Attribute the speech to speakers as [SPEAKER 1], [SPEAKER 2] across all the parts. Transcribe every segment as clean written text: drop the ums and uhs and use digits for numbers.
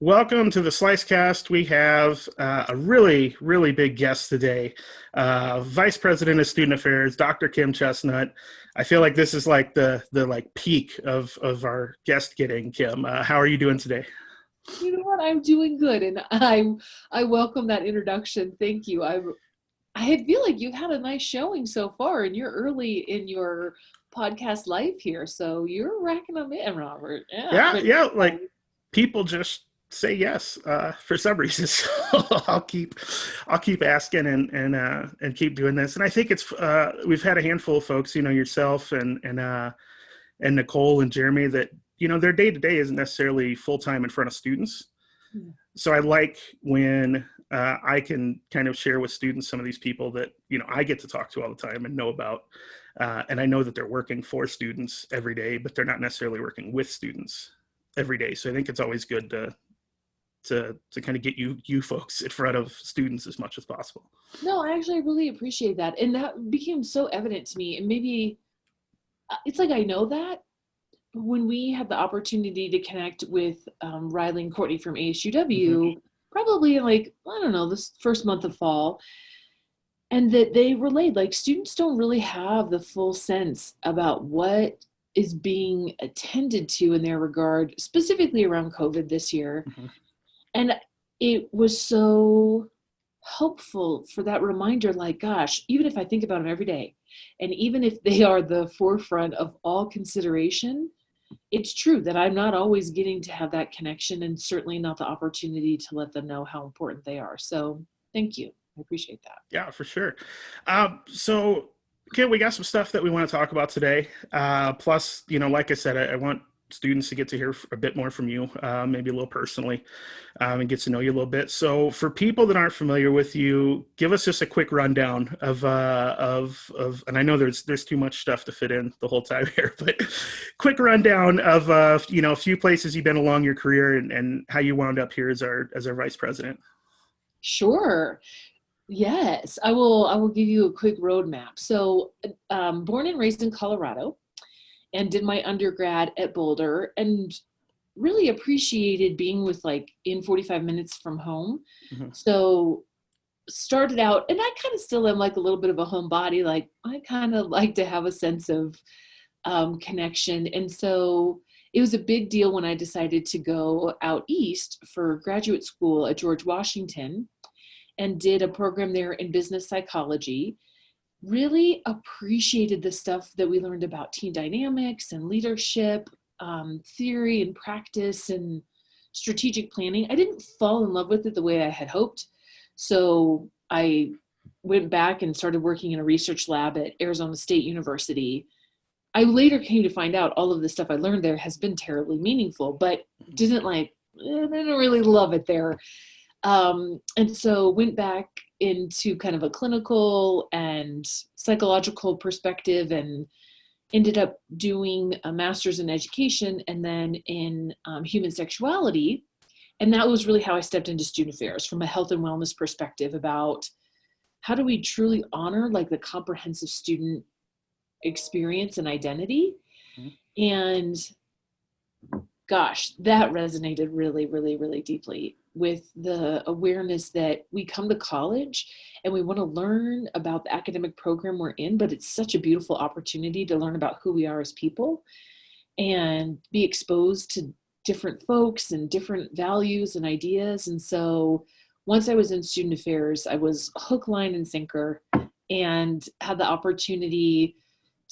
[SPEAKER 1] Welcome to the SLCEcast. We have a really, really big guest today, Vice President of Student Affairs, Dr. Kim Chestnut. I feel like this is like the like peak of our guest getting. Kim, how are you doing today?
[SPEAKER 2] You know what? I'm doing good, and I welcome that introduction. Thank you. I feel like you've had a nice showing so far, and you're early in your podcast life here, so you're racking them in, Robert. Yeah,
[SPEAKER 1] Yeah,
[SPEAKER 2] pretty
[SPEAKER 1] yeah. Like
[SPEAKER 2] excited.
[SPEAKER 1] people just say yes for some reason. So I'll keep asking and keep doing this. And I think it's we've had a handful of folks, yourself and Nicole and Jeremy that their day to day isn't necessarily full time in front of students. So I like when I can kind of share with students some of these people that I get to talk to all the time and know about, and I know that they're working for students every day, but they're not necessarily working with students every day. So I think it's always good to kind of get you folks in front of students as much as possible.
[SPEAKER 2] No, I actually really appreciate that, and that became so evident to me. And maybe it's like I know that, but when we had the opportunity to connect with Riley and Courtney from
[SPEAKER 1] Mm-hmm.
[SPEAKER 2] ASUW, probably in like I don't know this first month of fall. And that they relayed like students don't really have the full sense about what is being attended to in their regard, specifically around COVID this year.
[SPEAKER 1] Mm-hmm.
[SPEAKER 2] And it was so helpful for that reminder, like, gosh, even if I think about them every day, and even if they are the forefront of all consideration, it's true that I'm not always getting to have that connection and certainly not the opportunity to let them know how important they are. So thank you. I appreciate that.
[SPEAKER 1] Yeah, for sure. So, Kim, we got some stuff that we want to talk about today. Plus, like I said, I want students to get to hear a bit more from you, maybe a little personally, and get to know you a little bit. So, for people that aren't familiar with you, give us just a quick rundown of, and I know there's too much stuff to fit in the whole time here, but quick rundown of a few places you've been along your career and how you wound up here as our vice president.
[SPEAKER 2] Sure. Yes, I will give you a quick roadmap. So, born and raised in Colorado, and did my undergrad at Boulder, and really appreciated being with like in 45 minutes from home.
[SPEAKER 1] Mm-hmm.
[SPEAKER 2] So, started out, and I kind of still am like a little bit of a homebody. Like I kind of like to have a sense of connection, and so it was a big deal when I decided to go out east for graduate school at George Washington and did a program there in business psychology. Really appreciated the stuff that we learned about team dynamics and leadership, theory and practice and strategic planning. I didn't fall in love with it the way I had hoped. So I went back and started working in a research lab at Arizona State University. I later came to find out all of the stuff I learned there has been terribly meaningful, but didn't really love it there. And so went back into kind of a clinical and psychological perspective and ended up doing a master's in education and then in human sexuality. And that was really how I stepped into student affairs from a health and wellness perspective about how do we truly honor like the comprehensive student experience and identity.
[SPEAKER 1] Mm-hmm.
[SPEAKER 2] And gosh, that resonated really, really, really deeply with the awareness that we come to college and we want to learn about the academic program we're in, but it's such a beautiful opportunity to learn about who we are as people and be exposed to different folks and different values and ideas. And so once I was in student affairs, I was hook, line, and sinker and had the opportunity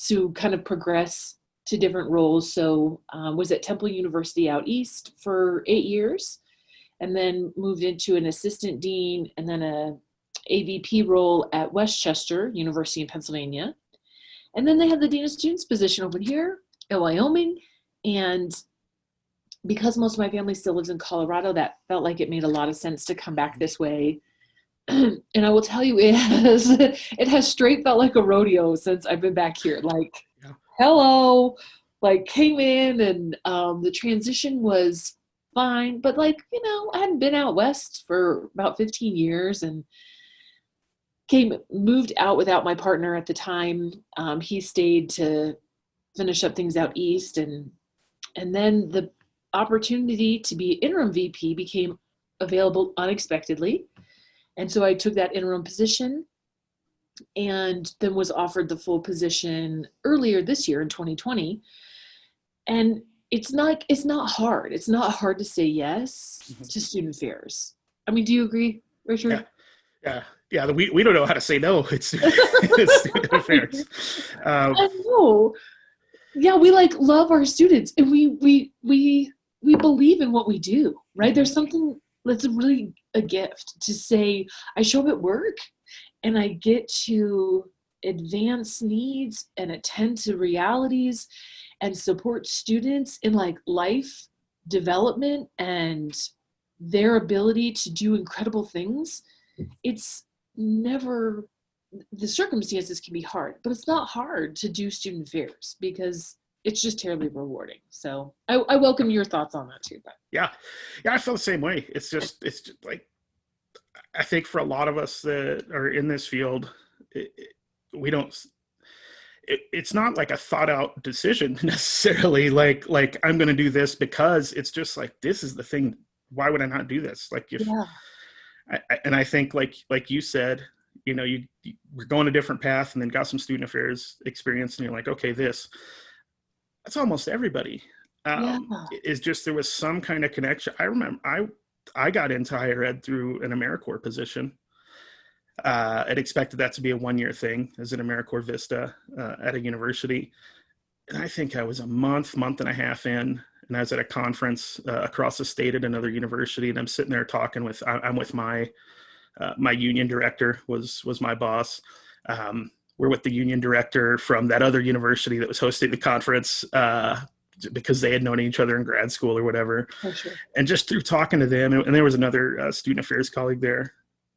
[SPEAKER 2] to kind of progress to different roles. So was at Temple University out east for 8 years, and then moved into an assistant dean and then a AVP role at Westchester University in Pennsylvania. And then they had the dean of students position open here in Wyoming. And because most of my family still lives in Colorado, that felt like it made a lot of sense to come back this way. And I will tell you, it has straight felt like a rodeo since I've been back here. Like,
[SPEAKER 1] Yeah.
[SPEAKER 2] hello, like came in and the transition was fine, but like, I hadn't been out west for about 15 years and moved out without my partner at the time. He stayed to finish up things out east, and then the opportunity to be interim VP became available unexpectedly. And so I took that interim position and then was offered the full position earlier this year in 2020. And it's not hard. It's not hard to say yes
[SPEAKER 1] Mhm.
[SPEAKER 2] to student affairs. I mean, do you agree,
[SPEAKER 1] Yeah,
[SPEAKER 2] Richard?
[SPEAKER 1] yeah, yeah. We don't know how to say no. It's student affairs.
[SPEAKER 2] I know. Yeah, we like love our students and we believe in what we do, right?
[SPEAKER 1] Mhm.
[SPEAKER 2] There's something that's really a gift to say, I show up at work and I get to advance needs and attend to realities and support students in like life development and their ability to do incredible things. It's never, the circumstances can be hard, but it's not hard to do student affairs because it's just terribly rewarding. So I welcome your thoughts on that too. But
[SPEAKER 1] Yeah, yeah. I feel the same way. It's just like I think for a lot of us that are in this field, we don't. It's not like a thought out decision necessarily. Like I'm going to do this because it's just like this is the thing. Why would I not do this? Like if
[SPEAKER 2] yeah,
[SPEAKER 1] and I think like you said, you we're going a different path, and then got some student affairs experience, and you're like, okay, that's almost everybody.
[SPEAKER 2] yeah,
[SPEAKER 1] Is just there was some kind of connection. I remember I got into higher ed through an AmeriCorps position. I'd expected that to be a 1-year thing as an AmeriCorps Vista at a university. And I think I was a month and a half in, and I was at a conference across the state at another university, and I'm sitting there talking with, I'm with my union director was my boss. We're with the union director from that other university that was hosting the conference because they had known each other in grad school or whatever.
[SPEAKER 2] for sure.
[SPEAKER 1] And just through talking to them, and there was another student affairs colleague there.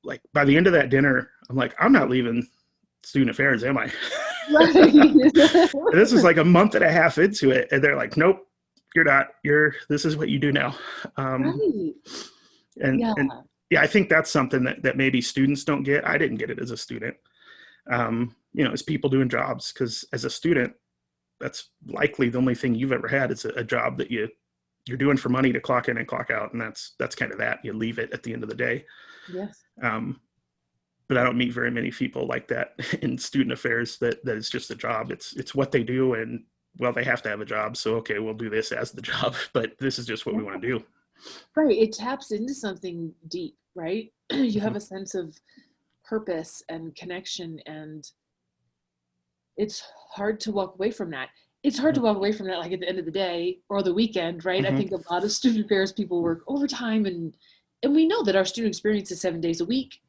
[SPEAKER 1] Like by the end of that dinner, I'm like, I'm not leaving student affairs, am I?
[SPEAKER 2] Right.
[SPEAKER 1] And this is like a month and a half into it, and they're like, nope, you're not. This is what you do now. Um,
[SPEAKER 2] Right. Yeah.
[SPEAKER 1] and yeah, I think that's something that maybe students don't get. I didn't get it as a student. As people doing jobs, because as a student, that's likely the only thing you've ever had is a job that you're doing for money to clock in and clock out, and that's kind of that. You leave it at the end of the day.
[SPEAKER 2] Yes.
[SPEAKER 1] But I don't meet very many people like that in student affairs that it's just a job. It's what they do, and well, they have to have a job, so okay, we'll do this as the job, but this is just what we want to do.
[SPEAKER 2] Right. It taps into something deep, right? You
[SPEAKER 1] Mhm.
[SPEAKER 2] have a sense of purpose and connection, and it's hard to walk away from that. It's hard to
[SPEAKER 1] Mhm.
[SPEAKER 2] walk away from that like at the end of the day or the weekend, right? I
[SPEAKER 1] Mhm.
[SPEAKER 2] think a lot of student affairs people work overtime, and we know that our student experience is 7 days a week,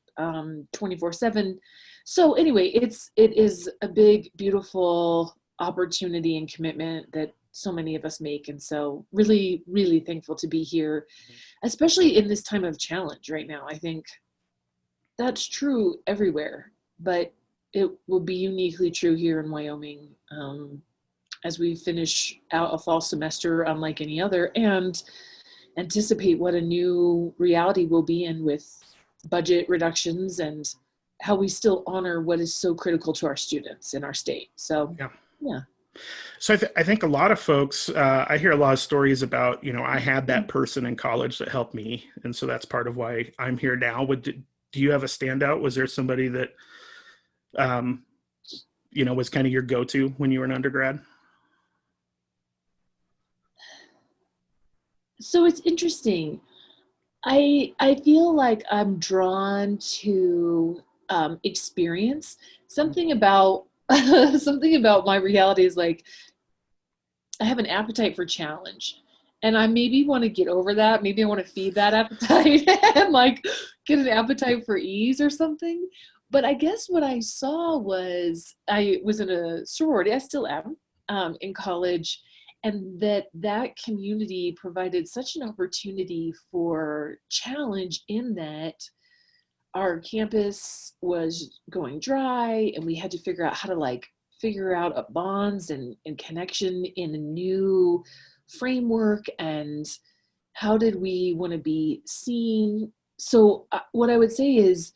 [SPEAKER 2] 24/7. So anyway, it is a big, beautiful opportunity and commitment that so many of us make. And so really, really thankful to be here, especially in this time of challenge right now. I think that's true everywhere, but it will be uniquely true here in Wyoming as we finish out a fall semester unlike any other and anticipate what a new reality we'll be in with budget reductions and how we still honor what is so critical to our students in our state. So,
[SPEAKER 1] Yeah.
[SPEAKER 2] yeah.
[SPEAKER 1] So I think a lot of folks, I hear a lot of stories about, I had that person in college that helped me, and so that's part of why I'm here now. Do you have a standout? Was there somebody that, um, was kind of your go-to when you were an undergrad?
[SPEAKER 2] So it's interesting. I feel like I'm drawn to experience. Something about something about my reality is like I have an appetite for challenge. And I maybe want to get over that. Maybe I want to feed that appetite and like get an appetite for ease or something. But I guess what I saw was I was in a sorority. I still am in college, and that community provided such an opportunity for challenge in that our campus was going dry and we had to figure out how to like figure out bonds and connection in a new framework and how did we want to be seen. So what I would say is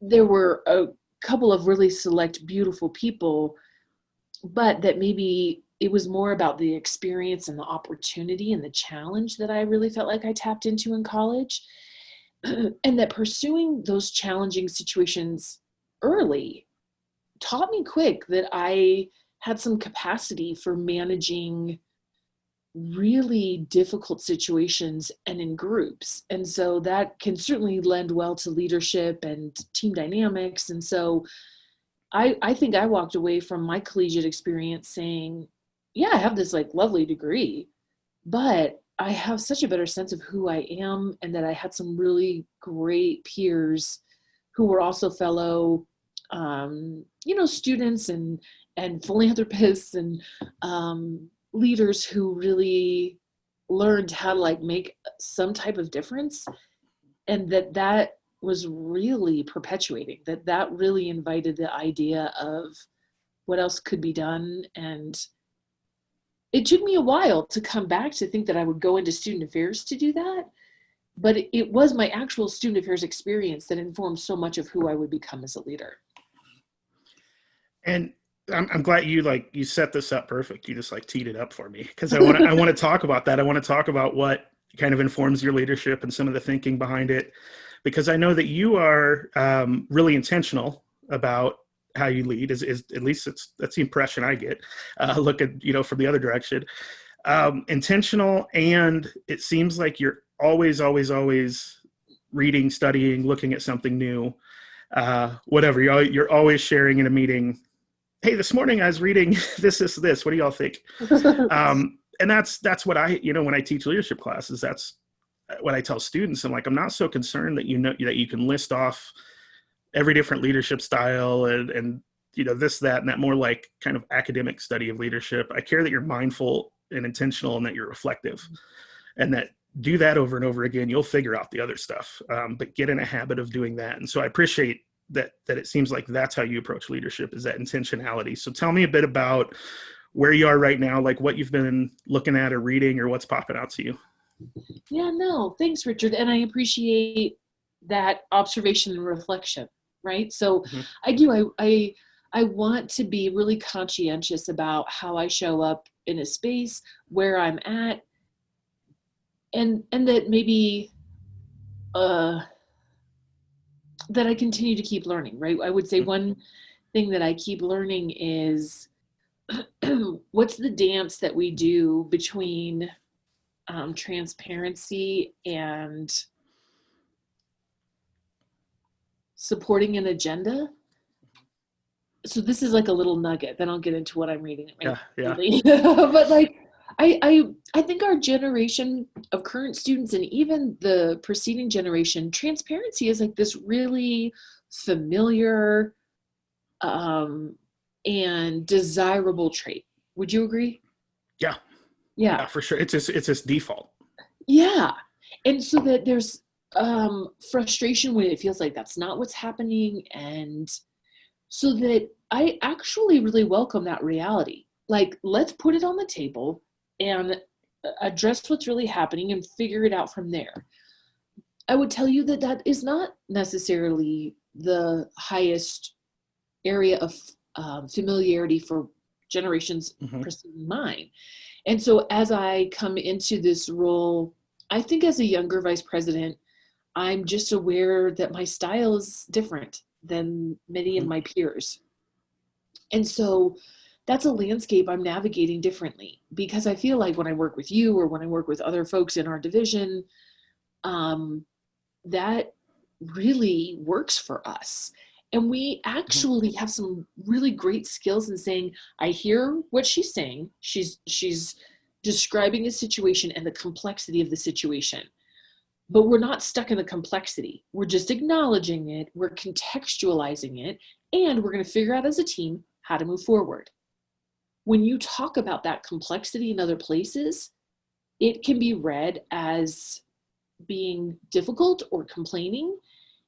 [SPEAKER 2] there were a couple of really select beautiful people, but that maybe it was more about the experience and the opportunity and the challenge that I really felt like I tapped into in college. And that pursuing those challenging situations early taught me quick that I had some capacity for managing really difficult situations and in groups. And so that can certainly lend well to leadership and team dynamics. And so I think I walked away from my collegiate experience saying, yeah, I have this like lovely degree, but I have such a better sense of who I am, and that I had some really great peers who were also fellow, students and philanthropists and leaders who really learned how to like make some type of difference, and that was really perpetuating. That really invited the idea of what else could be done. And it took me a while to come back to think that I would go into student affairs to do that. But it was my actual student affairs experience that informed so much of who I would become as a leader.
[SPEAKER 1] And I'm glad you set this up perfect. You just like teed it up for me, because I want to talk about that. I want to talk about what kind of informs your leadership and some of the thinking behind it, because I know that you are really intentional about how you lead. Is at least that's the impression I get. Look at from the other direction, intentional, and it seems like you're always reading, studying, looking at something new. Whatever, you're always sharing in a meeting. Hey, this morning I was reading this. What do y'all think? And that's what I, when I teach leadership classes, that's what I tell students. I'm like, I'm not so concerned that that you can list off every different leadership style and this, that, and that more like kind of academic study of leadership. I care that you're mindful and intentional and that you're reflective, and that do that over and over again. You'll figure out the other stuff, but get in a habit of doing that. And so I appreciate that it seems like that's how you approach leadership, is that intentionality. So tell me a bit about where you are right now, like what you've been looking at or reading, or what's popping out to you.
[SPEAKER 2] Yeah, no, thanks, Richard. And I appreciate that observation and reflection, right? So
[SPEAKER 1] Mm-hmm.
[SPEAKER 2] I do, I want to be really conscientious about how I show up in a space, where I'm at, and that maybe that I continue to keep learning, right? I would say one thing that I keep learning is what's the dance that we do between transparency and supporting an agenda. So this is like a little nugget, then I'll get into what I'm reading. Right?
[SPEAKER 1] Yeah.
[SPEAKER 2] But like, I think our generation of current students, and even the preceding generation, transparency is like this really familiar and desirable trait. Would you agree?
[SPEAKER 1] Yeah.
[SPEAKER 2] Yeah.
[SPEAKER 1] Yeah, for sure. It's just default.
[SPEAKER 2] Yeah. And so that there's frustration when it feels like that's not what's happening. And so that I actually really welcome that reality. Like, let's put it on the table and address what's really happening and figure it out from there. I would tell you that that is not necessarily the highest area of familiarity for generations preceding mine. And so as I come into this role, I think as a younger vice president, I'm just aware that my style is different than many of my peers. And so that's a landscape I'm navigating differently, because I feel like when I work with you or when I work with other folks in our division, that really works for us. And we actually have some really great skills in saying, I hear what she's saying. She's describing a situation and the complexity of the situation. But we're not stuck in the complexity. We're just acknowledging it, we're contextualizing it, and we're going to figure out as a team how to move forward. When you talk about that complexity in other places, it can be read as being difficult or complaining.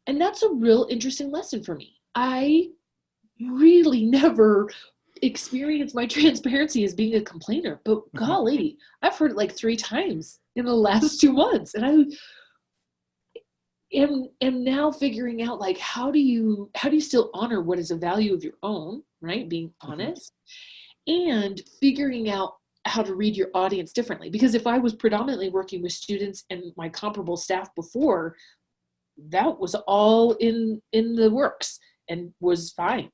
[SPEAKER 2] And that's a real interesting lesson for me. I really never experienced my transparency as being a complainer, but golly, I've heard it like 3 times in the last 2 months. And I am now figuring out, like, how do you still honor what is a value of your own, right? Being honest, and figuring out how to read your audience differently. Because if I was predominantly working with students and my comparable staff before, that was all in the works and was fine.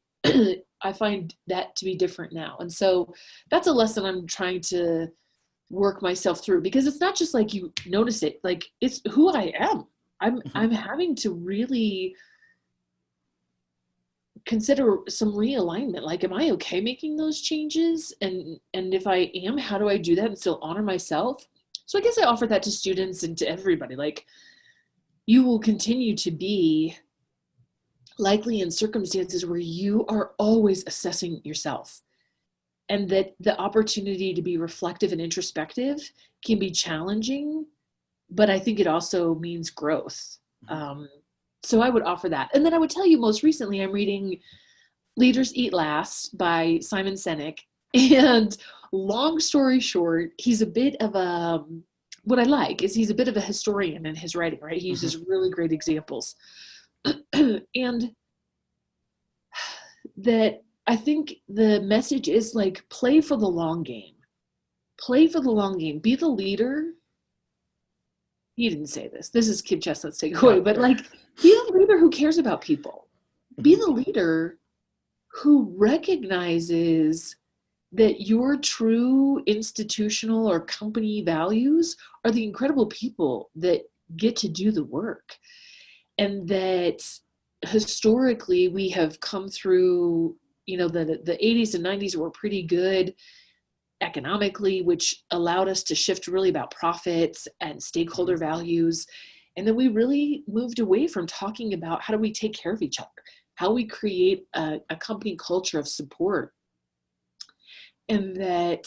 [SPEAKER 2] I find that to be different now. And so that's a lesson I'm trying to work myself through, because it's not just like you notice it, like it's who I am. I'm having to really consider some realignment. Like, am I okay making those changes? And if I am, how do I do that and still honor myself? So I guess I offer that to students and to everybody. Like, you will continue to be likely in circumstances where you are always assessing yourself, and that the opportunity to be reflective and introspective can be challenging, but I think it also means growth. So I would offer that. And then I would tell you, most recently, I'm reading Leaders Eat Last by Simon Sinek. And long story short, he's a bit of a, what I like is he's a bit of a historian in his writing, right? He uses really great examples. And that I think the message is like, play for the long game. Play for the long game. Be the leader. He didn't say this. This is Kim Chestnut's takeaway, but like, be the leader who cares about people. Be the leader who recognizes that your true institutional or company values are the incredible people that get to do the work. And that historically we have come through, you know, the 80s and 90s were pretty good economically, which allowed us to shift really about profits and stakeholder values. And then we really moved away from talking about how do we take care of each other, how we create a company culture of support. And that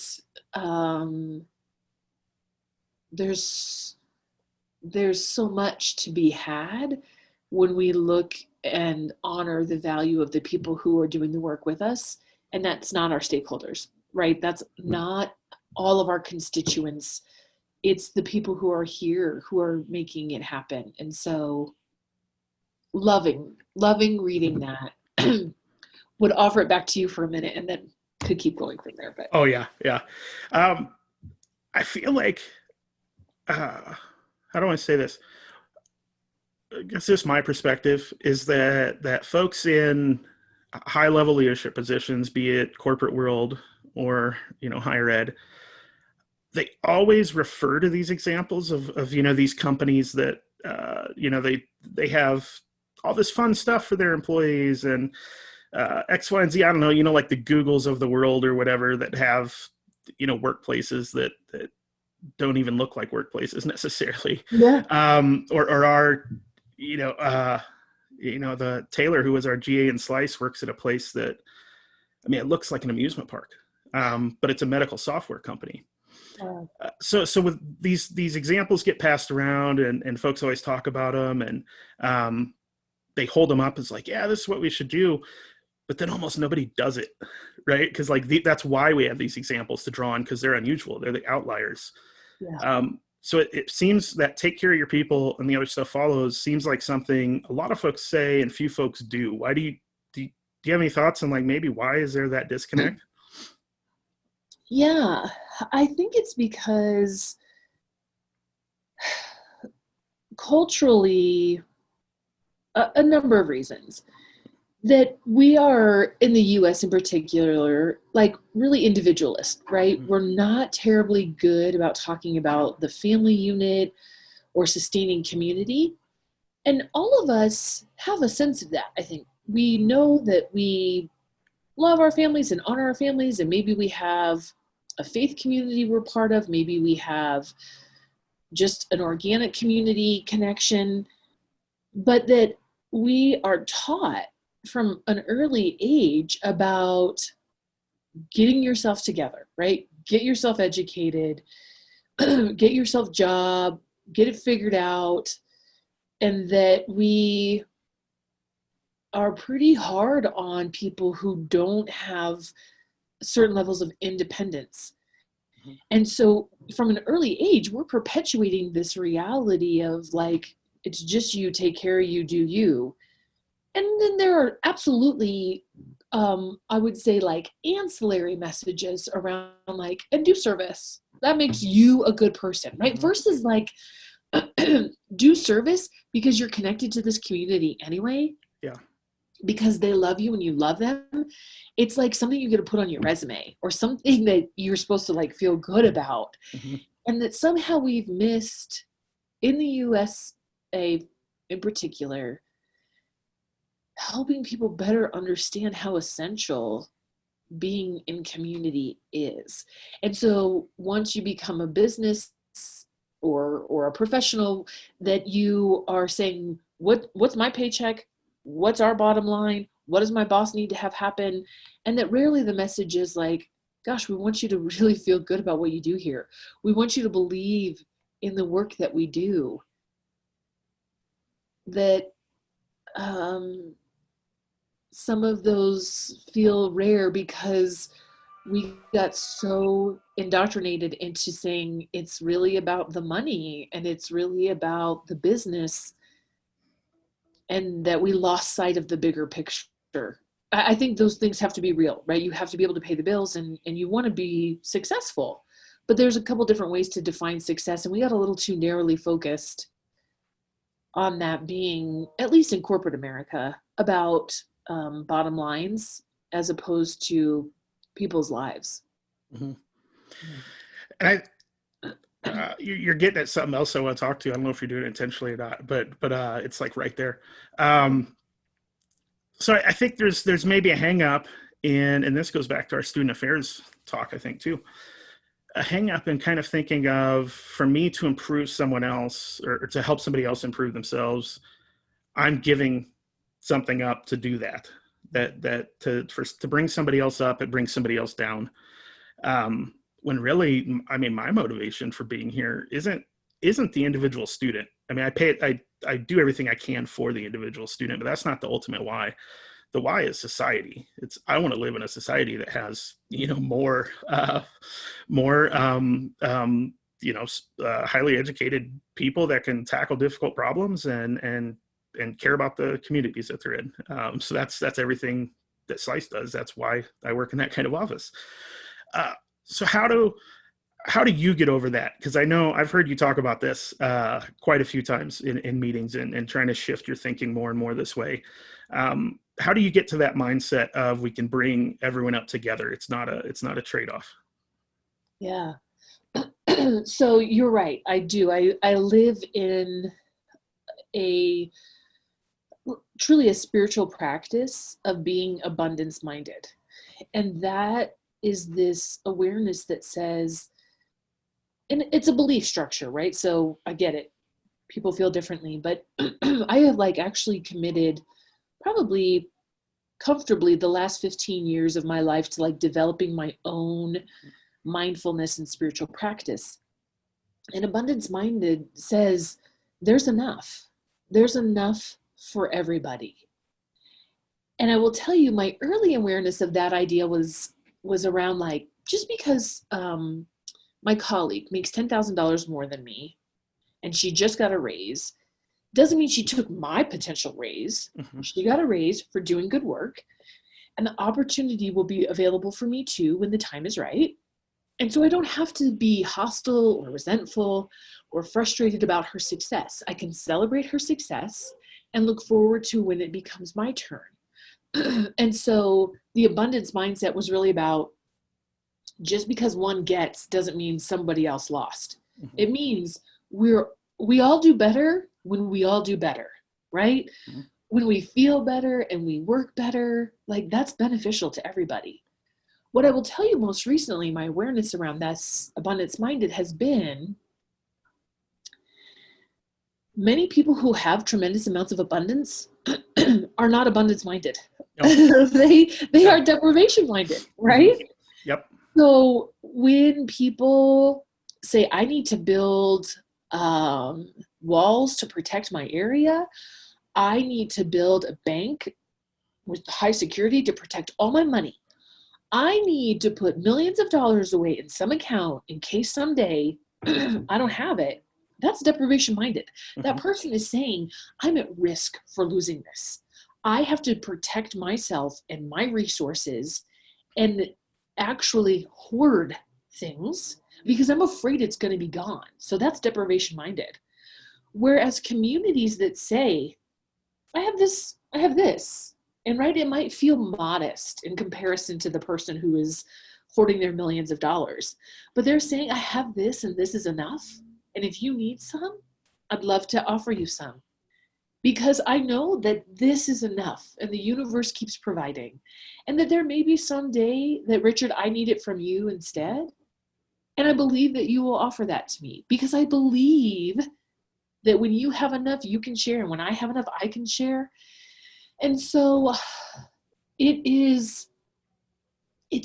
[SPEAKER 2] there's so much to be had when we look and honor the value of the people who are doing the work with us. And that's not our stakeholders, right? That's not all of our constituents. It's the people who are here who are making it happen. And so loving reading that. Would offer it back to you for a minute and then could keep going from there. But
[SPEAKER 1] oh yeah. I feel like how do I say this? I guess just my perspective is that folks in high level leadership positions, be it corporate world or, you know, higher ed, they always refer to these examples of you know, these companies that you know, they have all this fun stuff for their employees and X, Y, and Z. I don't know, you know, like the Googles of the world or whatever that have, you know, workplaces that don't even look like workplaces necessarily.
[SPEAKER 2] yeah.
[SPEAKER 1] Or our, you know, the Taylor, who was our GA in Slice, works at a place that, I mean, it looks like an amusement park, but it's a medical software company. So with these examples get passed around and folks always talk about them and they hold them up as like, yeah, this is what we should do. But then almost nobody does it, right? Because like that's why we have these examples to draw on, because they're unusual. They're the outliers.
[SPEAKER 2] Yeah.
[SPEAKER 1] So it seems that take care of your people and the other stuff follows seems like something a lot of folks say and few folks do. Why do you have any thoughts on like maybe why is there that disconnect?
[SPEAKER 2] Yeah, I think it's because culturally, a number of reasons. That we are, in the US in particular, like really individualist, right? We're not terribly good about talking about the family unit or sustaining community. And all of us have a sense of that, I think. We know that we love our families and honor our families, and maybe we have a faith community we're part of, maybe we have just an organic community connection, but that we are taught from an early age about getting yourself together, right? Get yourself educated, get yourself a job, get it figured out, and that we are pretty hard on people who don't have certain levels of independence. And so from an early age, we're perpetuating this reality of like, it's just you, take care of you, do you. And then there are absolutely I would say like ancillary messages around like, and do service. That makes you a good person, right?
[SPEAKER 1] Mm-hmm.
[SPEAKER 2] Versus like, do service because you're connected to this community anyway,
[SPEAKER 1] Yeah.
[SPEAKER 2] because they love you and you love them. It's like something you get to put on your resume or something that you're supposed to like feel good about.
[SPEAKER 1] Mm-hmm.
[SPEAKER 2] And that somehow we've missed in the USA in particular, helping people better understand how essential being in community is. And so once you become a business or a professional, that you are saying, what's my paycheck? What's our bottom line? What does my boss need to have happen? And that rarely the message is like, gosh, we want you to really feel good about what you do here. We want you to believe in the work that we do. That some of those feel rare because we got so indoctrinated into saying it's really about the money and it's really about the business, and that we lost sight of the bigger picture. I think those things have to be real, right? You have to be able to pay the bills, and you want to be successful. But there's a couple different ways to define success, and we got a little too narrowly focused on that being, at least in corporate America, about bottom lines as opposed to people's lives.
[SPEAKER 1] Mm-hmm. And you're getting at something else I want to talk to you. I don't know if you're doing it intentionally or not, but it's like right there. So I think there's maybe a hang up in, and this goes back to our student affairs talk, I think too, a hang up in kind of thinking of, for me to improve someone else or to help somebody else improve themselves, I'm giving something up to do that. To bring somebody else up, it brings somebody else down. When really, I mean, my motivation for being here isn't the individual student. I mean, I do everything I can for the individual student, but that's not the ultimate why. The why is society. It's, I want to live in a society that has, more highly educated people that can tackle difficult problems and care about the communities that they're in. So that's everything that Slice does. That's why I work in that kind of office. So how do you get over that? Because I know I've heard you talk about this quite a few times in meetings and trying to shift your thinking more and more this way. How do you get to that mindset of we can bring everyone up together? It's not a trade-off.
[SPEAKER 2] Yeah. So you're right. I do. I live in truly a spiritual practice of being abundance minded. And that is this awareness that says, and it's a belief structure, right? So I get it. People feel differently, but I have actually committed probably comfortably the last 15 years of my life to developing my own mindfulness and spiritual practice. And abundance minded says there's enough. There's enough for everybody. And I will tell you, my early awareness of that idea was around just because my colleague makes $10,000 more than me and she just got a raise, doesn't mean she took my potential raise. Mm-hmm. She got a raise for doing good work, and the opportunity will be available for me too when the time is right. And so I don't have to be hostile or resentful or frustrated about her success. I can celebrate her success and look forward to when it becomes my turn. And so the abundance mindset was really about, just because one gets doesn't mean somebody else lost. Mm-hmm. It means we all do better when we all do better, right? Mm-hmm. When we feel better and we work better, that's beneficial to everybody. What I will tell you most recently, my awareness around this abundance minded has been many people who have tremendous amounts of abundance are not abundance minded. No. They are deprivation minded, right?
[SPEAKER 1] Yep.
[SPEAKER 2] So when people say, I need to build walls to protect my area, I need to build a bank with high security to protect all my money, I need to put millions of dollars away in some account in case someday I don't have it, that's deprivation minded. Mm-hmm. That person is saying, I'm at risk for losing this. I have to protect myself and my resources and actually hoard things because I'm afraid it's going to be gone. So that's deprivation minded. Whereas communities that say, I have this, I have this, and right, it might feel modest in comparison to the person who is hoarding their millions of dollars, but they're saying, I have this and this is enough. And if you need some, I'd love to offer you some because I know that this is enough and the universe keeps providing. And that there may be some day that, Richard, I need it from you instead. And I believe that you will offer that to me because I believe that when you have enough, you can share. And when I have enough, I can share. And so it's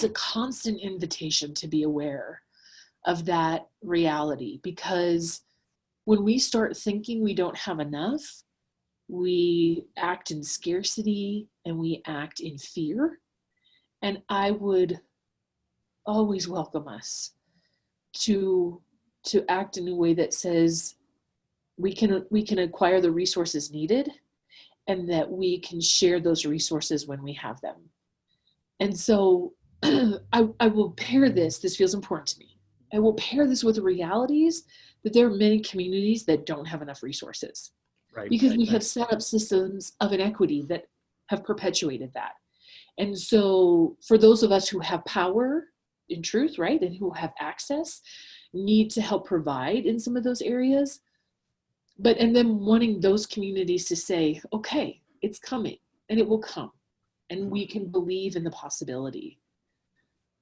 [SPEAKER 2] a constant invitation to be aware of that reality, because when we start thinking we don't have enough, we act in scarcity and we act in fear. And I would always welcome us to act in a way that says we can acquire the resources needed and that we can share those resources when we have them. And so I will pair this feels important to me. I will pair this with the realities that there are many communities that don't have enough resources.
[SPEAKER 1] Right.
[SPEAKER 2] Because we have set up systems of inequity that have perpetuated that. And so for those of us who have power in truth, right, and who have access, need to help provide in some of those areas. And then wanting those communities to say, okay, it's coming and it will come. And we can believe in the possibility.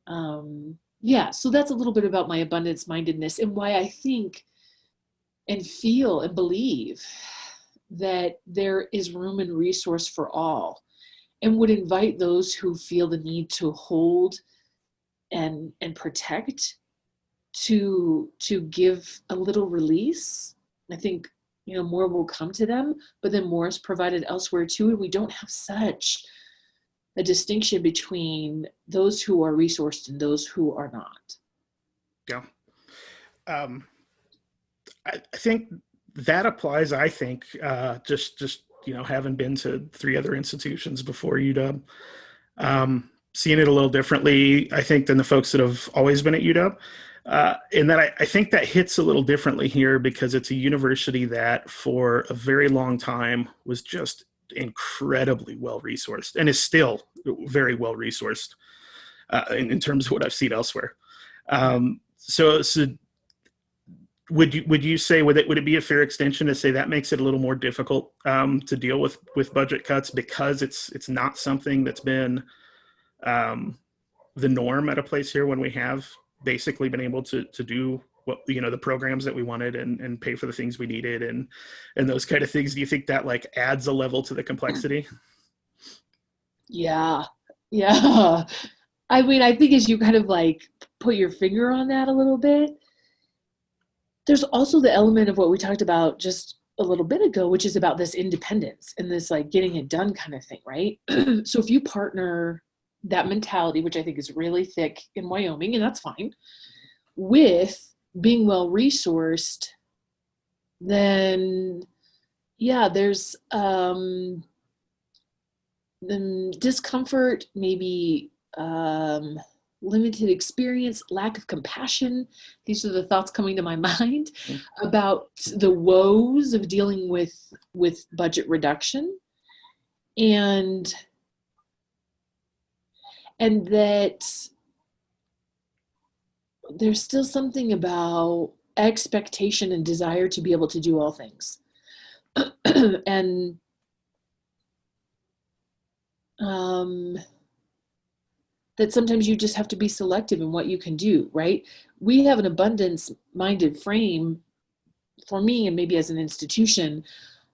[SPEAKER 2] So that's a little bit about my abundance mindedness and why I think and feel and believe that there is room and resource for all, and would invite those who feel the need to hold and protect to give a little release. I think, more will come to them, but then more is provided elsewhere too. And we don't have such a distinction between those who are resourced and those who are not.
[SPEAKER 1] Yeah. I think that applies, I think, just having been to 3 other institutions before UW, seeing it a little differently, I think, than the folks that have always been at UW. And that I think that hits a little differently here because it's a university that for a very long time was just incredibly well-resourced and is still very well-resourced in terms of what I've seen elsewhere. So would you say, would it be a fair extension to say that makes it a little more difficult to deal with budget cuts because it's not something that's been the norm at a place here when we have basically been able to do what, the programs that we wanted and pay for the things we needed and those kind of things? Do you think that like adds a level to the complexity?
[SPEAKER 2] Yeah. I mean, I think as you kind of like put your finger on that a little bit, there's also the element of what we talked about just a little bit ago, which is about this independence and this like getting it done kind of thing, right? So if you partner that mentality, which I think is really thick in Wyoming, and that's fine, with being well-resourced, then yeah, there's discomfort, maybe limited experience, lack of compassion. These are the thoughts coming to my mind about the woes of dealing with budget reduction, and that there's still something about expectation and desire to be able to do all things. And that sometimes you just have to be selective in what you can do, right? We have an abundance-minded frame for me and maybe as an institution,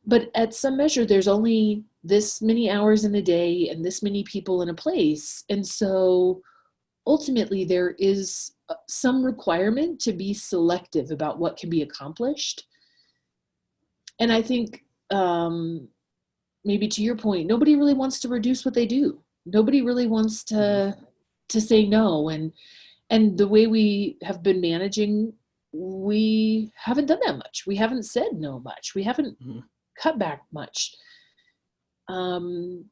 [SPEAKER 2] but at some measure, there's only this many hours in a day and this many people in a place. And so ultimately, there is some requirement to be selective about what can be accomplished. And I think maybe to your point, nobody really wants to reduce what they do. Nobody really wants to say no. And the way we have been managing, we haven't done that much. We haven't said no much. We haven't cut back much. Um,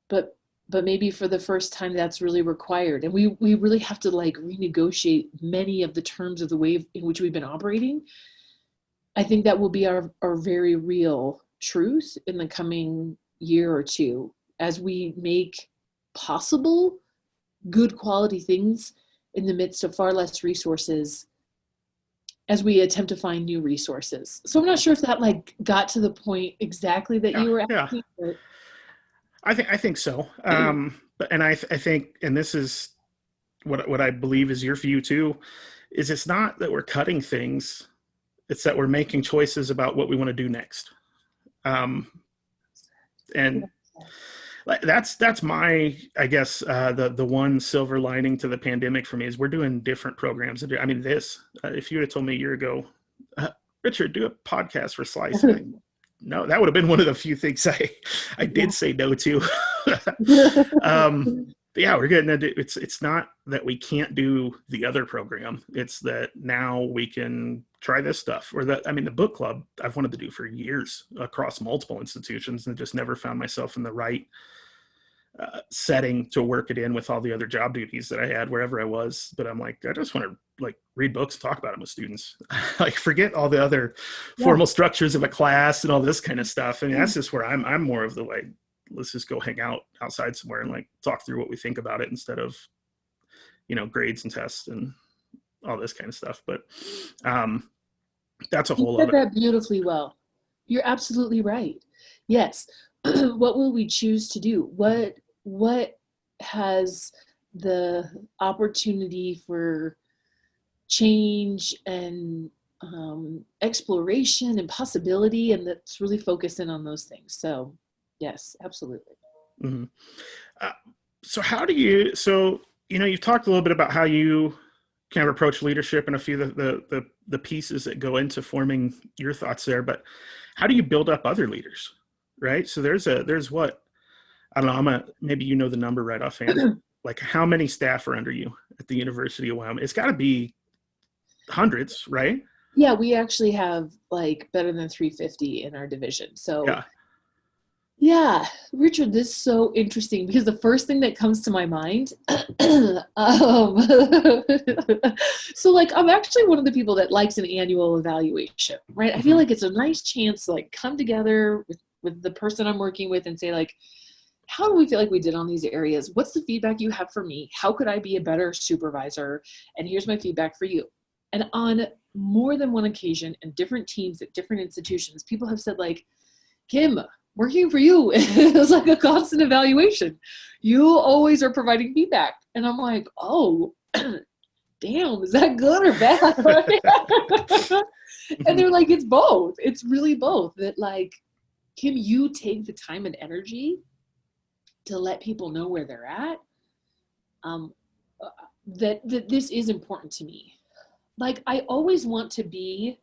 [SPEAKER 2] but maybe for the first time that's really required. And we really have to like renegotiate many of the terms of the way in which we've been operating. I think that will be our very real truth in the coming year or two as we make possible good quality things in the midst of far less resources as we attempt to find new resources. So I'm not sure if that like got to the point exactly that
[SPEAKER 1] Yeah,
[SPEAKER 2] you were
[SPEAKER 1] yeah.
[SPEAKER 2] asking, but
[SPEAKER 1] I think so. But I think, and this is what I believe is your view too, is it's not that we're cutting things, it's that we're making choices about what we want to do next. Um, and that's my, I guess, the one silver lining to the pandemic for me is we're doing different programs. I mean, if you would have told me a year ago, Richard, do a podcast for Slice, no, that would have been one of the few things I
[SPEAKER 2] yeah.
[SPEAKER 1] did say no to. But yeah, we're getting into it's not that we can't do the other program. It's that now we can try this stuff. Or that, I mean, the book club I've wanted to do for years across multiple institutions and just never found myself in the right setting to work it in with all the other job duties that I had wherever I was. But I'm like, I just want to like read books and talk about them with students. Like forget all the other
[SPEAKER 2] Yeah.
[SPEAKER 1] formal structures of a class and all this kind of stuff. I mean, that's just where I'm more of the like, let's just go hang out outside somewhere and like talk through what we think about it instead of, grades and tests and all this kind of stuff. But that's a
[SPEAKER 2] You
[SPEAKER 1] whole
[SPEAKER 2] said
[SPEAKER 1] other.
[SPEAKER 2] that beautifully well. You're absolutely right. Yes. What will we choose to do? What has the opportunity for change and exploration and possibility, and let's really focus in on those things. So yes, absolutely.
[SPEAKER 1] Mm-hmm. Uh, so how do you? So you've talked a little bit about how you kind of approach leadership and a few of the pieces that go into forming your thoughts there. But how do you build up other leaders, right? So there's what I don't know. Maybe you know the number right offhand. Like how many staff are under you at the University of Wyoming? It's got to be hundreds, right?
[SPEAKER 2] Yeah, we actually have like better than 350 in our division. So
[SPEAKER 1] Yeah.
[SPEAKER 2] yeah, Richard, this is so interesting because the first thing that comes to my mind, so like I'm actually one of the people that likes an annual evaluation, right? I feel like it's a nice chance to like come together with the person I'm working with and say like, how do we feel like we did on these areas? What's the feedback you have for me? How could I be a better supervisor? And here's my feedback for you. And on more than one occasion and different teams at different institutions, people have said like, Kim, working for you is like a constant evaluation. You always are providing feedback. And I'm like, oh, damn, is that good or bad? And they're like, it's both. It's really both. That like, Kim, you take the time and energy to let people know where they're at. That this is important to me. Like, I always want to be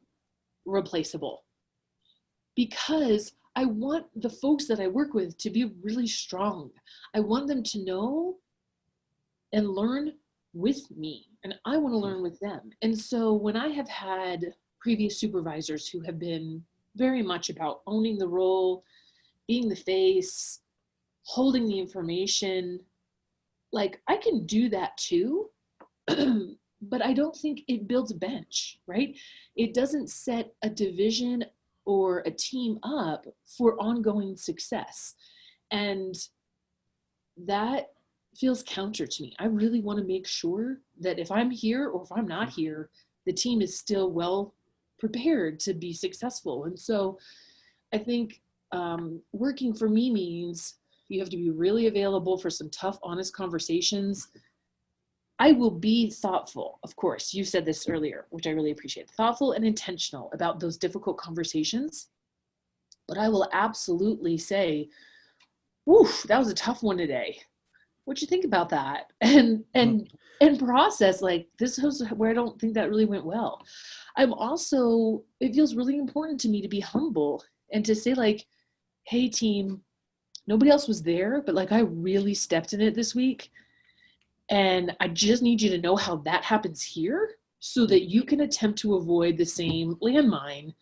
[SPEAKER 2] replaceable because I want the folks that I work with to be really strong. I want them to know and learn with me, and I want to learn with them. And so when I have had previous supervisors who have been very much about owning the role, being the face, holding the information, like I can do that too. But I don't think it builds a bench, right? It doesn't set a division or a team up for ongoing success. And that feels counter to me. I really want to make sure that if I'm here or if I'm not here, the team is still well prepared to be successful. And so I think working for me means you have to be really available for some tough, honest conversations. I will be thoughtful, of course. You said this earlier, which I really appreciate. Thoughtful and intentional about those difficult conversations. But I will absolutely say, "Oof, that was a tough one today. What'd you think about that?" And process like this was where I don't think that really went well. I'm also, it feels really important to me to be humble and to say like, "Hey team, nobody else was there, but like I really stepped in it this week. And I just need you to know how that happens here so that you can attempt to avoid the same landmine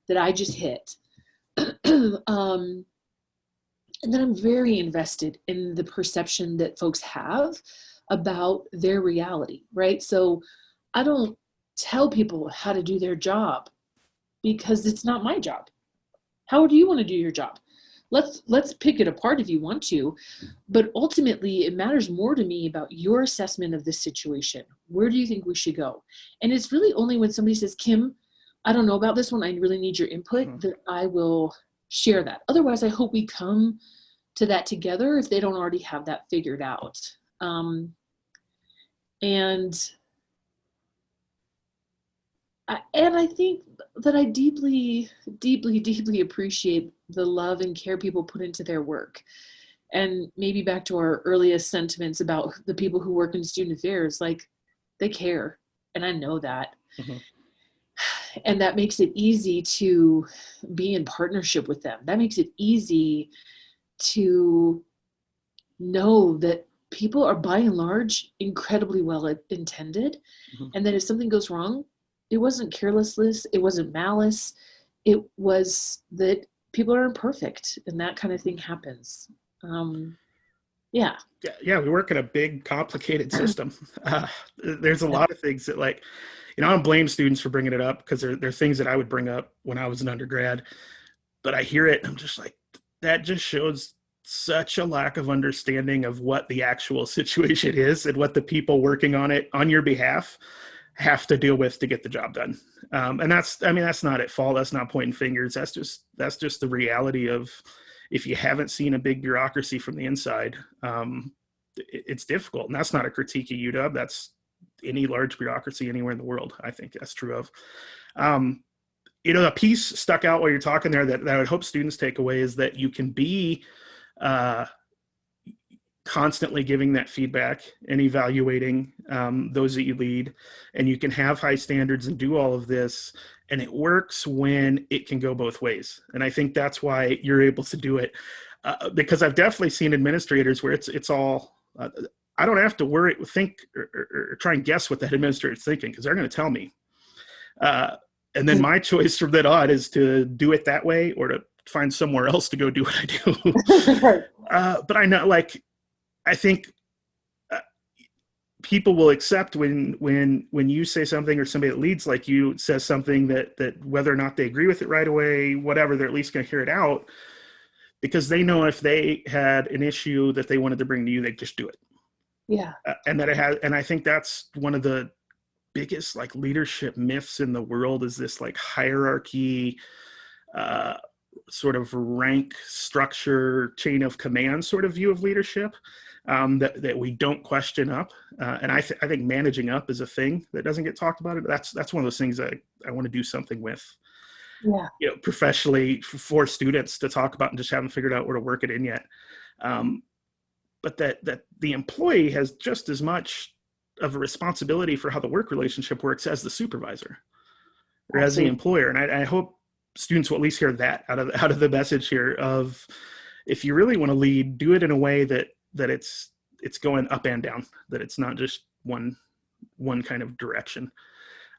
[SPEAKER 2] that I just hit." And then I'm very invested in the perception that folks have about their reality, right? So I don't tell people how to do their job because it's not my job. How do you want to do your job? Let's pick it apart if you want to, but ultimately it matters more to me about your assessment of this situation. Where do you think we should go? And it's really only when somebody says, Kim, I don't know about this one, I really need your input, that I will share that. Otherwise, I hope we come to that together if they don't already have that figured out. And I think that I deeply, deeply, deeply appreciate the love and care people put into their work. And maybe back to our earliest sentiments about the people who work in student affairs, like they care. And I know that.
[SPEAKER 1] Mm-hmm.
[SPEAKER 2] And that makes it easy to be in partnership with them. That makes it easy to know that people are by and large incredibly well intended.
[SPEAKER 1] Mm-hmm.
[SPEAKER 2] And that if something goes wrong, it wasn't carelessness, it wasn't malice, it was that people are imperfect and that kind of thing happens. Yeah.
[SPEAKER 1] Yeah, we work in a big, complicated system. There's a lot of things that, like, I don't blame students for bringing it up because they're things that I would bring up when I was an undergrad. But I hear it and I'm just like, that just shows such a lack of understanding of what the actual situation is and what the people working on it on your behalf have to deal with to get the job done. And that's not at fault. That's not pointing fingers. That's just the reality of, if you haven't seen a big bureaucracy from the inside, it's difficult. And that's not a critique of UW. That's any large bureaucracy anywhere in the world. I think that's true of. A piece stuck out while you're talking there that I would hope students take away is that you can be constantly giving that feedback and evaluating those that you lead, and you can have high standards and do all of this, and it works when it can go both ways. And I think that's why you're able to do it, because I've definitely seen administrators where it's all I don't have to think or try and guess what that administrator is thinking, because they're going to tell me, and then my choice from then on is to do it that way or to find somewhere else to go do what I do. But I think people will accept when you say something, or somebody that leads like you says something that whether or not they agree with it right away, whatever, they're at least going to hear it out, because they know if they had an issue that they wanted to bring to you, they'd just do it.
[SPEAKER 2] Yeah.
[SPEAKER 1] And I think that's one of the biggest leadership myths in the world, is this hierarchy, sort of rank structure, chain of command sort of view of leadership, that we don't question up. And I think managing up is a thing that doesn't get talked about. That's one of those things that I want to do something with, professionally, for students to talk about, and just haven't figured out where to work it in yet. But that the employee has just as much of a responsibility for how the work relationship works as the supervisor or as the employer. And I hope students will at least hear that out of the message here of, if you really want to lead, do it in a way that it's going up and down, that it's not just one kind of direction.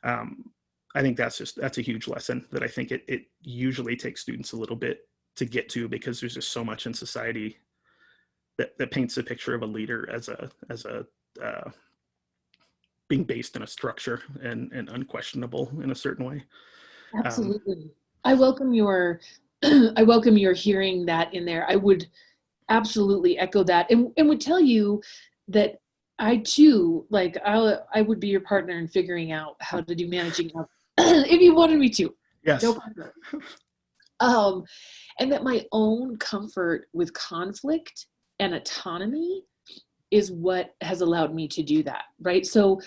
[SPEAKER 1] I think that's a huge lesson that I think it usually takes students a little bit to get to, because there's just so much in society that paints a picture of a leader as a being based in a structure and unquestionable in a certain way.
[SPEAKER 2] Absolutely. I welcome your hearing that in there. I would absolutely echo that, and would tell you that I too, I would be your partner in figuring out how to do managing up if you wanted me to.
[SPEAKER 1] Yes.
[SPEAKER 2] No problem. And that my own comfort with conflict and autonomy is what has allowed me to do that, right? So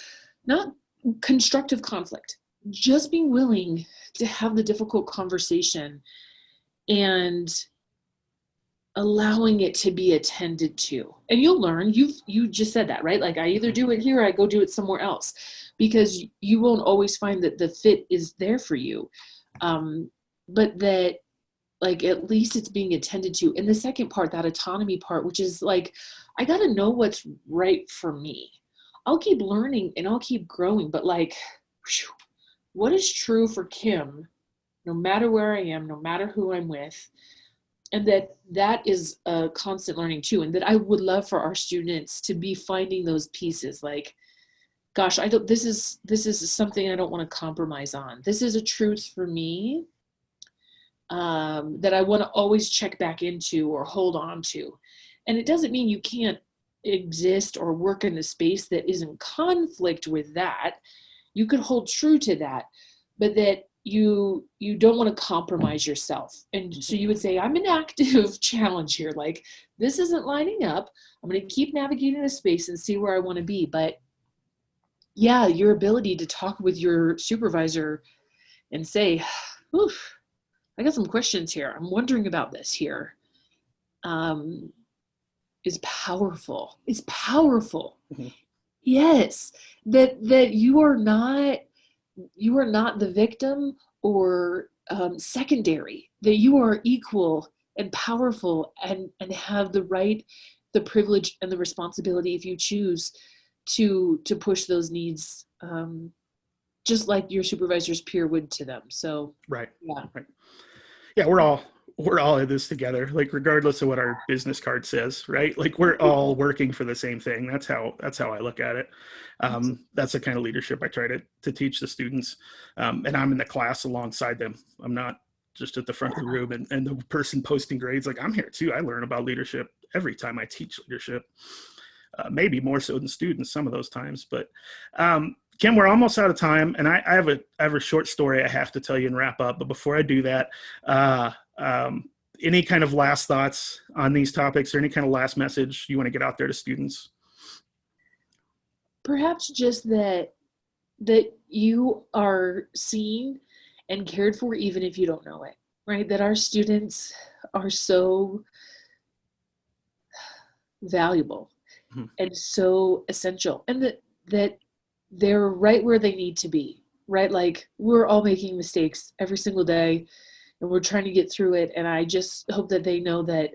[SPEAKER 2] not constructive conflict, just being willing to have the difficult conversation and allowing it to be attended to. And you'll learn, you just said that, right? I either do it here, or I go do it somewhere else, because you won't always find that the fit is there for you. But that at least it's being attended to. And the second part, that autonomy part, which is I got to know what's right for me. I'll keep learning and I'll keep growing, but what is true for Kim, no matter where I am, no matter who I'm with, and that is a constant learning too, and that I would love for our students to be finding those pieces, like, gosh, I don't, this is something I don't want to compromise on. This is a truth for me, that I want to always check back into or hold on to. And it doesn't mean you can't exist or work in a space that is in conflict with that. You could hold true to that, but that you don't want to compromise yourself. And so you would say, I'm an active challenge here. Like, this isn't lining up. I'm going to keep navigating the space and see where I want to be. But yeah, your ability to talk with your supervisor and say, oof, I got some questions here. I'm wondering about this here. Is powerful. It's powerful. Mm-hmm. Yes. That you are not the victim or secondary, that you are equal and powerful and have the right, the privilege, and the responsibility, if you choose to push those needs, just like your supervisor's peer would to them. So
[SPEAKER 1] right. Yeah, we're all in this together, like regardless of what our business card says, right? Like, we're all working for the same thing. That's how I look at it. That's the kind of leadership I try to teach the students. And I'm in the class alongside them. I'm not just at the front of the room and the person posting grades. Like, I'm here too. I learn about leadership every time I teach leadership. Maybe more so than students some of those times. But Kim, we're almost out of time, and I have a short story I have to tell you and wrap up. But before I do that, any kind of last thoughts on these topics, or any kind of last message you want to get out there to students?
[SPEAKER 2] Perhaps just that you are seen and cared for, even if you don't know it, right? That our students are so valuable and so essential, and that they're right where they need to be, right? Like, we're all making mistakes every single day, and we're trying to get through it. And I just hope that they know that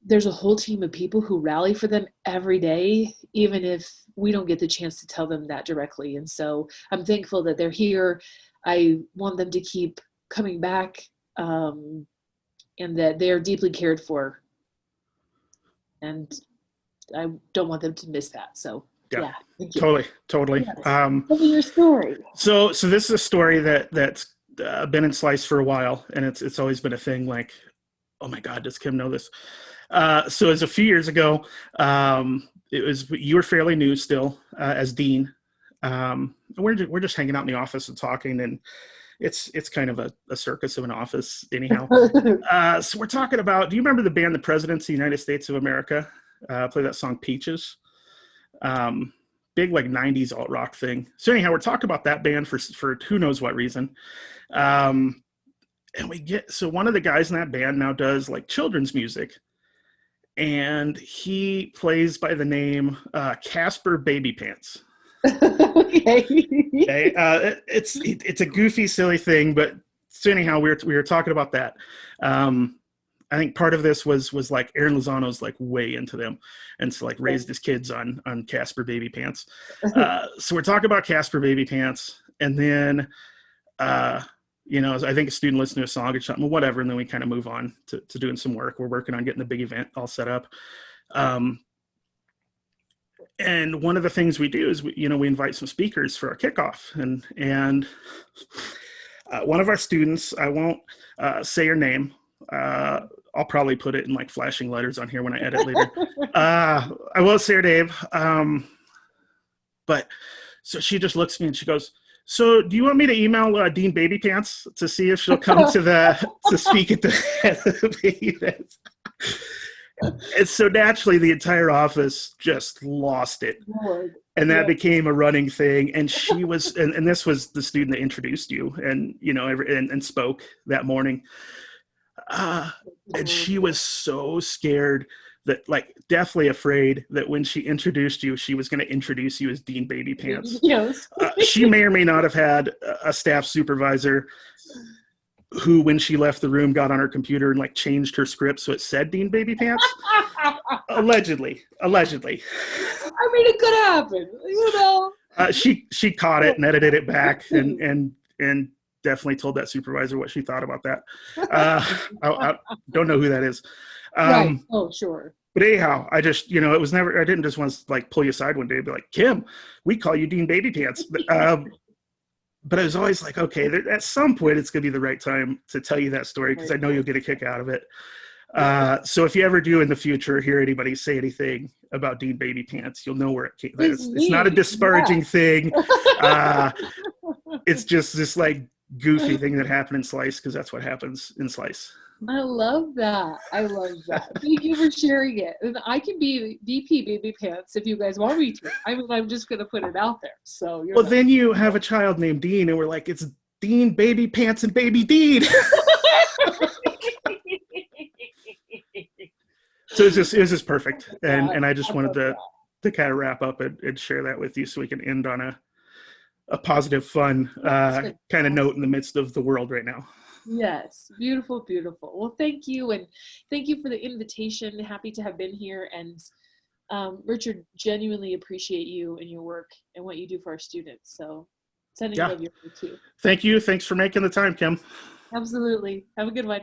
[SPEAKER 2] there's a whole team of people who rally for them every day, even if we don't get the chance to tell them that directly. And so I'm thankful that they're here. I want them to keep coming back, and that they are deeply cared for. And I don't want them to miss that. So yeah,
[SPEAKER 1] totally.
[SPEAKER 2] Yes. Tell me your story.
[SPEAKER 1] So this is a story that's been in Slice for a while, and it's always been a thing. Like, oh my God, does Kim know this? So it was a few years ago. You were fairly new still as dean. We're just hanging out in the office and talking, and it's kind of a circus of an office anyhow. So we're talking about, do you remember the band The Presidents of the United States of America? Play that song Peaches. Big like 90s alt rock thing. So anyhow, we're talking about that band for who knows what reason. And so one of the guys in that band now does like children's music, and he plays by the name Casper Baby Pants. Okay. It's a goofy, silly thing, but so anyhow, we were talking about that. I think part of this was like Aaron Lozano's like way into them, and so like raised his kids on Casper Baby Pants. So we're talking about Casper Baby Pants, and then I think a student listened to a song or something, whatever, and then we kind of move on to doing some work. We're working on getting the big event all set up. And one of the things we do is we invite some speakers for our kickoff, and one of our students, I won't say her name. I'll probably put it in like flashing letters on here when I edit later. I won't say her name. But so she just looks at me and she goes, "So do you want me to email Dean Baby Pants to see if she'll come to speak at the Baby Pants?" And so naturally the entire office just lost it. Lord. And that became a running thing. And she was, and this was the student that introduced you and, and spoke that morning. And she was so scared that, like, deathly afraid that when she introduced you, she was going to introduce you as Dean Baby Pants. Yes. She may or may not have had a staff supervisor who, when she left the room, got on her computer and like changed her script so it said Dean Baby Pants. Allegedly.
[SPEAKER 2] I mean, it could happen,
[SPEAKER 1] She caught it and edited it back and definitely told that supervisor what she thought about that. I don't know who that is.
[SPEAKER 2] Right. Oh, sure.
[SPEAKER 1] But anyhow, I just, it was never, I didn't just want to like pull you aside one day and be like, Kim, we call you Dean Baby Pants. But I was always like, okay, at some point it's going to be the right time to tell you that story because I know you'll get a kick out of it. So if you ever do in the future hear anybody say anything about Dean Baby Pants, you'll know where it came. It's not a disparaging thing. It's just this like goofy thing that happened in Slice because that's what happens in Slice.
[SPEAKER 2] I love that. I love that. Thank you for sharing it. And I can be VP Baby Pants if you guys want me to. I mean, I'm just going to put it out there. So
[SPEAKER 1] well, then you have a child named Dean, and we're like, it's Dean Baby Pants and Baby Dean. So it was just perfect, and I just wanted to kind of wrap up and share that with you so we can end on a positive, fun kind of note in the midst of the world right now.
[SPEAKER 2] Yes, beautiful, beautiful. Well, thank you, and thank you for the invitation. Happy to have been here, and Richard, genuinely appreciate you and your work and what you do for our students. So, sending love your way too.
[SPEAKER 1] Thank you. Thanks for making the time, Kim.
[SPEAKER 2] Absolutely. Have a good one.